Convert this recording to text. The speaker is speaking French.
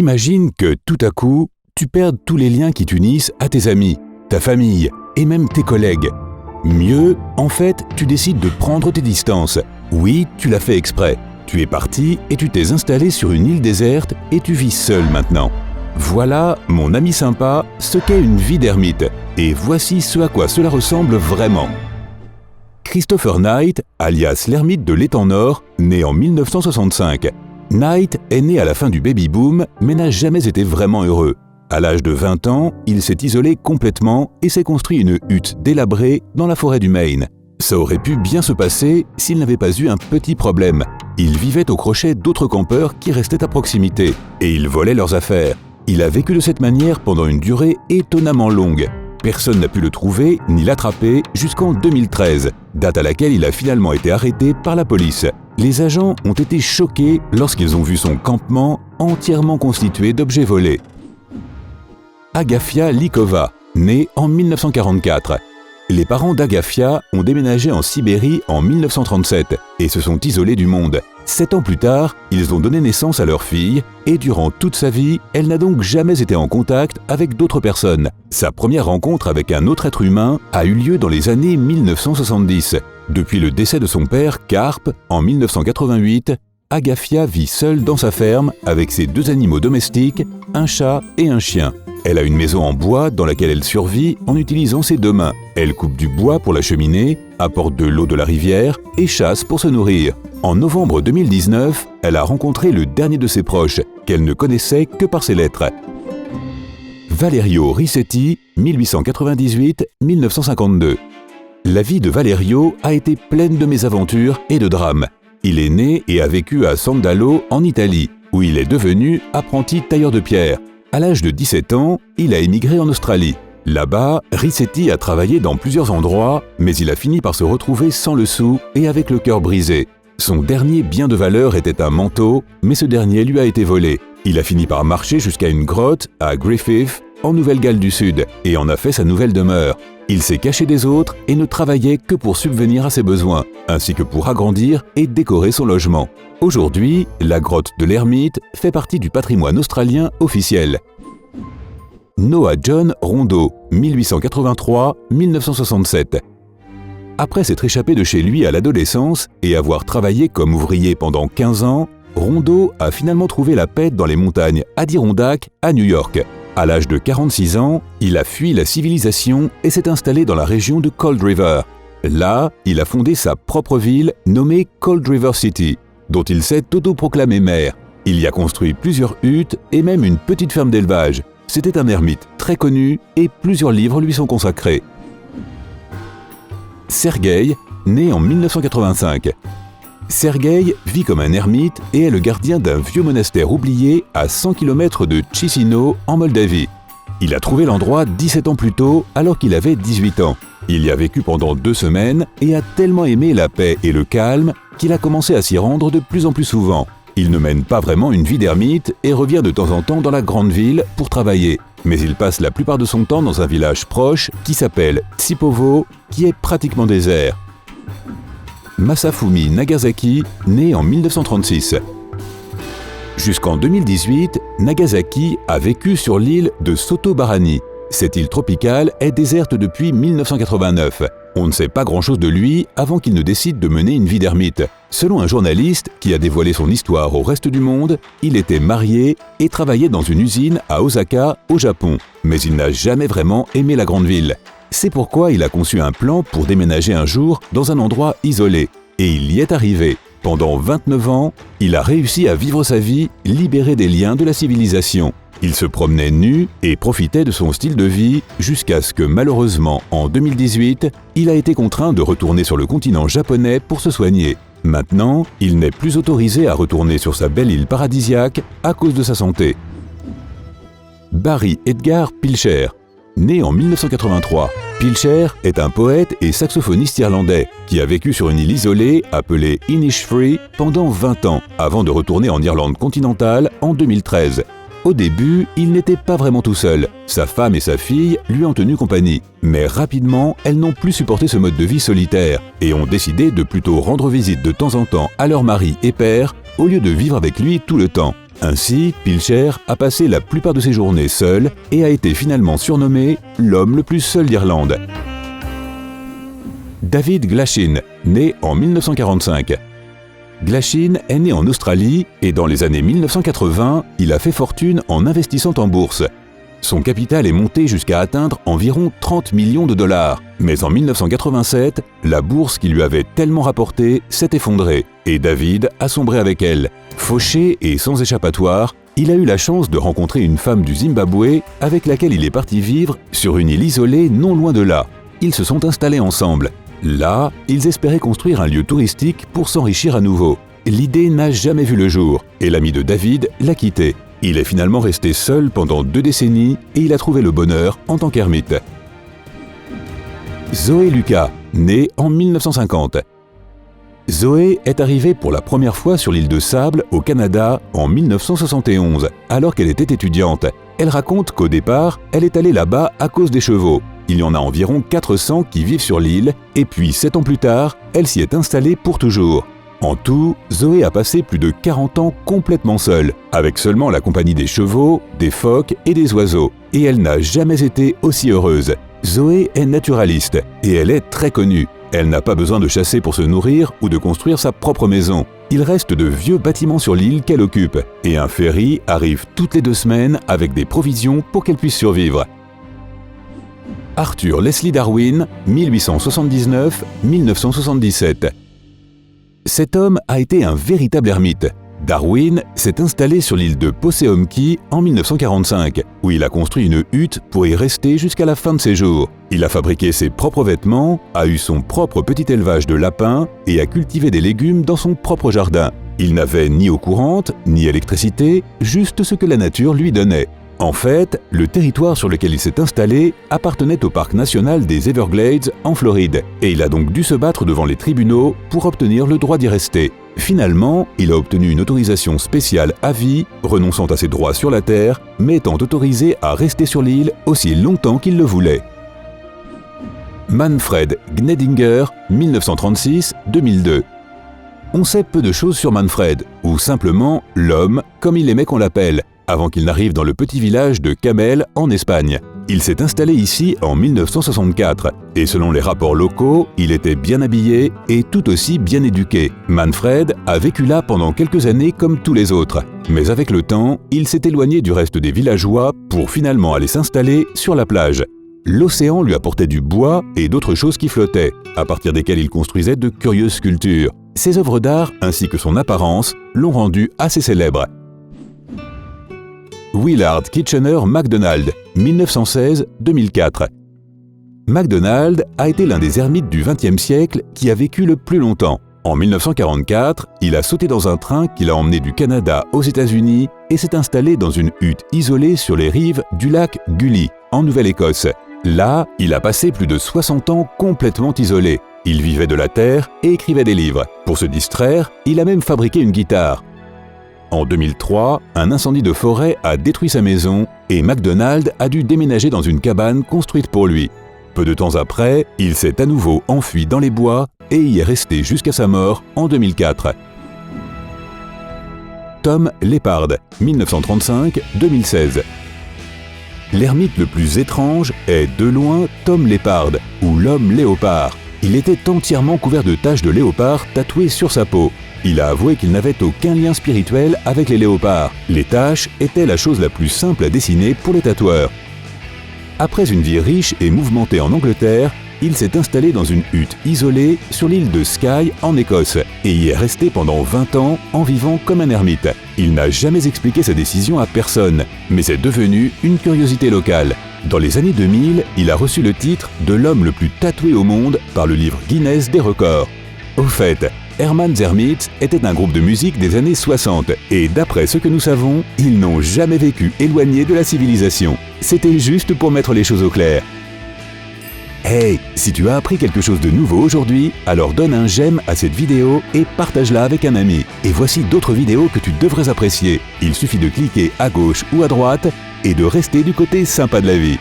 Imagine que tout à coup, tu perdes tous les liens qui t'unissent à tes amis, ta famille et même tes collègues. Mieux, en fait, tu décides de prendre tes distances. Oui, tu l'as fait exprès. Tu es parti et tu t'es installé sur une île déserte et tu vis seul maintenant. Voilà, mon ami sympa, ce qu'est une vie d'ermite. Et voici ce à quoi cela ressemble vraiment. Christopher Knight, alias l'ermite de l'étang Nord, né en 1965. Knight est né à la fin du baby-boom, mais n'a jamais été vraiment heureux. À l'âge de 20 ans, il s'est isolé complètement et s'est construit une hutte délabrée dans la forêt du Maine. Ça aurait pu bien se passer s'il n'avait pas eu un petit problème. Il vivait au crochet d'autres campeurs qui restaient à proximité, et il volait leurs affaires. Il a vécu de cette manière pendant une durée étonnamment longue. Personne n'a pu le trouver ni l'attraper jusqu'en 2013, date à laquelle il a finalement été arrêté par la police. Les agents ont été choqués lorsqu'ils ont vu son campement entièrement constitué d'objets volés. Agafia Likova, née en 1944. Les parents d'Agafia ont déménagé en Sibérie en 1937 et se sont isolés du monde. 7 ans plus tard, ils ont donné naissance à leur fille et durant toute sa vie, elle n'a donc jamais été en contact avec d'autres personnes. Sa première rencontre avec un autre être humain a eu lieu dans les années 1970. Depuis le décès de son père, Karp, en 1988, Agafia vit seule dans sa ferme avec ses 2 animaux domestiques, un chat et un chien. Elle a une maison en bois dans laquelle elle survit en utilisant ses 2 mains. Elle coupe du bois pour la cheminée, apporte de l'eau de la rivière et chasse pour se nourrir. En novembre 2019, elle a rencontré le dernier de ses proches, qu'elle ne connaissait que par ses lettres. Valerio Ricchetti, 1898-1952. La vie de Valerio a été pleine de mésaventures et de drames. Il est né et a vécu à Sandalo, en Italie, où il est devenu apprenti tailleur de pierre. À l'âge de 17 ans, il a émigré en Australie. Là-bas, Ricchetti a travaillé dans plusieurs endroits, mais il a fini par se retrouver sans le sou et avec le cœur brisé. Son dernier bien de valeur était un manteau, mais ce dernier lui a été volé. Il a fini par marcher jusqu'à une grotte à Griffith, en Nouvelle-Galles du Sud, et en a fait sa nouvelle demeure. Il s'est caché des autres et ne travaillait que pour subvenir à ses besoins, ainsi que pour agrandir et décorer son logement. Aujourd'hui, la grotte de l'ermite fait partie du patrimoine australien officiel. Noah John Rondeau, 1883-1967. Après s'être échappé de chez lui à l'adolescence et avoir travaillé comme ouvrier pendant 15 ans, Rondeau a finalement trouvé la paix dans les montagnes Adirondack à New York. À l'âge de 46 ans, il a fui la civilisation et s'est installé dans la région de Cold River. Là, il a fondé sa propre ville nommée Cold River City, dont il s'est autoproclamé maire. Il y a construit plusieurs huttes et même une petite ferme d'élevage. C'était un ermite très connu et plusieurs livres lui sont consacrés. Sergueï, né en 1985. Sergueï vit comme un ermite et est le gardien d'un vieux monastère oublié à 100 km de Chisinau, en Moldavie. Il a trouvé l'endroit 17 ans plus tôt, alors qu'il avait 18 ans. Il y a vécu pendant 2 semaines et a tellement aimé la paix et le calme qu'il a commencé à s'y rendre de plus en plus souvent. Il ne mène pas vraiment une vie d'ermite et revient de temps en temps dans la grande ville pour travailler. Mais il passe la plupart de son temps dans un village proche qui s'appelle Tsipovo, qui est pratiquement désert. Masafumi Nagasaki, né en 1936. Jusqu'en 2018, Nagasaki a vécu sur l'île de Sotobarani. Cette île tropicale est déserte depuis 1989. On ne sait pas grand-chose de lui avant qu'il ne décide de mener une vie d'ermite. Selon un journaliste qui a dévoilé son histoire au reste du monde, il était marié et travaillait dans une usine à Osaka, au Japon. Mais il n'a jamais vraiment aimé la grande ville. C'est pourquoi il a conçu un plan pour déménager un jour dans un endroit isolé. Et il y est arrivé. Pendant 29 ans, il a réussi à vivre sa vie libéré des liens de la civilisation. Il se promenait nu et profitait de son style de vie jusqu'à ce que malheureusement, en 2018, il a été contraint de retourner sur le continent japonais pour se soigner. Maintenant, il n'est plus autorisé à retourner sur sa belle île paradisiaque à cause de sa santé. Barry Edgar Pilcher, né en 1983. Pilcher est un poète et saxophoniste irlandais qui a vécu sur une île isolée appelée Innisfree pendant 20 ans avant de retourner en Irlande continentale en 2013. Au début, il n'était pas vraiment tout seul. Sa femme et sa fille lui ont tenu compagnie. Mais rapidement, elles n'ont plus supporté ce mode de vie solitaire et ont décidé de plutôt rendre visite de temps en temps à leur mari et père au lieu de vivre avec lui tout le temps. Ainsi, Pilcher a passé la plupart de ses journées seul et a été finalement surnommé l'homme le plus seul d'Irlande. David Glashin, né en 1945. Glashin est né en Australie et dans les années 1980, il a fait fortune en investissant en bourse. Son capital est monté jusqu'à atteindre environ 30 millions de dollars. Mais en 1987, la bourse qui lui avait tellement rapporté s'est effondrée et David a sombré avec elle. Fauché et sans échappatoire, il a eu la chance de rencontrer une femme du Zimbabwe avec laquelle il est parti vivre sur une île isolée non loin de là. Ils se sont installés ensemble. Là, ils espéraient construire un lieu touristique pour s'enrichir à nouveau. L'idée n'a jamais vu le jour et l'ami de David l'a quitté. Il est finalement resté seul pendant 2 décennies et il a trouvé le bonheur en tant qu'ermite. Zoé Lucas, née en 1950. Zoé est arrivée pour la première fois sur l'île de Sable, au Canada, en 1971, alors qu'elle était étudiante. Elle raconte qu'au départ, elle est allée là-bas à cause des chevaux. Il y en a environ 400 qui vivent sur l'île, et puis 7 ans plus tard, elle s'y est installée pour toujours. En tout, Zoé a passé plus de 40 ans complètement seule, avec seulement la compagnie des chevaux, des phoques et des oiseaux. Et elle n'a jamais été aussi heureuse. Zoé est naturaliste, et elle est très connue. Elle n'a pas besoin de chasser pour se nourrir ou de construire sa propre maison. Il reste de vieux bâtiments sur l'île qu'elle occupe, et un ferry arrive toutes les 2 semaines avec des provisions pour qu'elle puisse survivre. Arthur Leslie Darwin, 1879-1977. Cet homme a été un véritable ermite. Darwin s'est installé sur l'île de Possehomkee en 1945, où il a construit une hutte pour y rester jusqu'à la fin de ses jours. Il a fabriqué ses propres vêtements, a eu son propre petit élevage de lapins et a cultivé des légumes dans son propre jardin. Il n'avait ni eau courante, ni électricité, juste ce que la nature lui donnait. En fait, le territoire sur lequel il s'est installé appartenait au parc national des Everglades en Floride, et il a donc dû se battre devant les tribunaux pour obtenir le droit d'y rester. Finalement, il a obtenu une autorisation spéciale à vie, renonçant à ses droits sur la terre, mais étant autorisé à rester sur l'île aussi longtemps qu'il le voulait. Manfred Gnedinger, 1936-2002. On sait peu de choses sur Manfred, ou simplement l'homme, comme il aimait qu'on l'appelle, avant qu'il n'arrive dans le petit village de Camel en Espagne. Il s'est installé ici en 1964, et selon les rapports locaux, il était bien habillé et tout aussi bien éduqué. Manfred a vécu là pendant quelques années comme tous les autres, mais avec le temps, il s'est éloigné du reste des villageois pour finalement aller s'installer sur la plage. L'océan lui apportait du bois et d'autres choses qui flottaient, à partir desquelles il construisait de curieuses sculptures. Ses œuvres d'art, ainsi que son apparence, l'ont rendu assez célèbre. Willard Kitchener MacDonald, 1916-2004. MacDonald a été l'un des ermites du XXe siècle qui a vécu le plus longtemps. En 1944, il a sauté dans un train qui l'a emmené du Canada aux États-Unis et s'est installé dans une hutte isolée sur les rives du lac Gully, en Nouvelle-Écosse. Là, il a passé plus de 60 ans complètement isolé. Il vivait de la terre et écrivait des livres. Pour se distraire, il a même fabriqué une guitare. En 2003, un incendie de forêt a détruit sa maison et MacDonald a dû déménager dans une cabane construite pour lui. Peu de temps après, il s'est à nouveau enfui dans les bois et y est resté jusqu'à sa mort en 2004. Tom Leppard, 1935-2016. L'ermite le plus étrange est de loin Tom Leppard, ou l'homme léopard. Il était entièrement couvert de taches de léopard tatouées sur sa peau. Il a avoué qu'il n'avait aucun lien spirituel avec les léopards. Les taches étaient la chose la plus simple à dessiner pour les tatoueurs. Après une vie riche et mouvementée en Angleterre, il s'est installé dans une hutte isolée sur l'île de Skye en Écosse et y est resté pendant 20 ans en vivant comme un ermite. Il n'a jamais expliqué sa décision à personne, mais c'est devenu une curiosité locale. Dans les années 2000, il a reçu le titre de l'homme le plus tatoué au monde par le livre Guinness des records. Au fait, Herman's Hermits était un groupe de musique des années 60 et d'après ce que nous savons, ils n'ont jamais vécu éloignés de la civilisation. C'était juste pour mettre les choses au clair. Hey, si tu as appris quelque chose de nouveau aujourd'hui, alors donne un j'aime à cette vidéo et partage-la avec un ami. Et voici d'autres vidéos que tu devrais apprécier. Il suffit de cliquer à gauche ou à droite et de rester du côté sympa de la vie.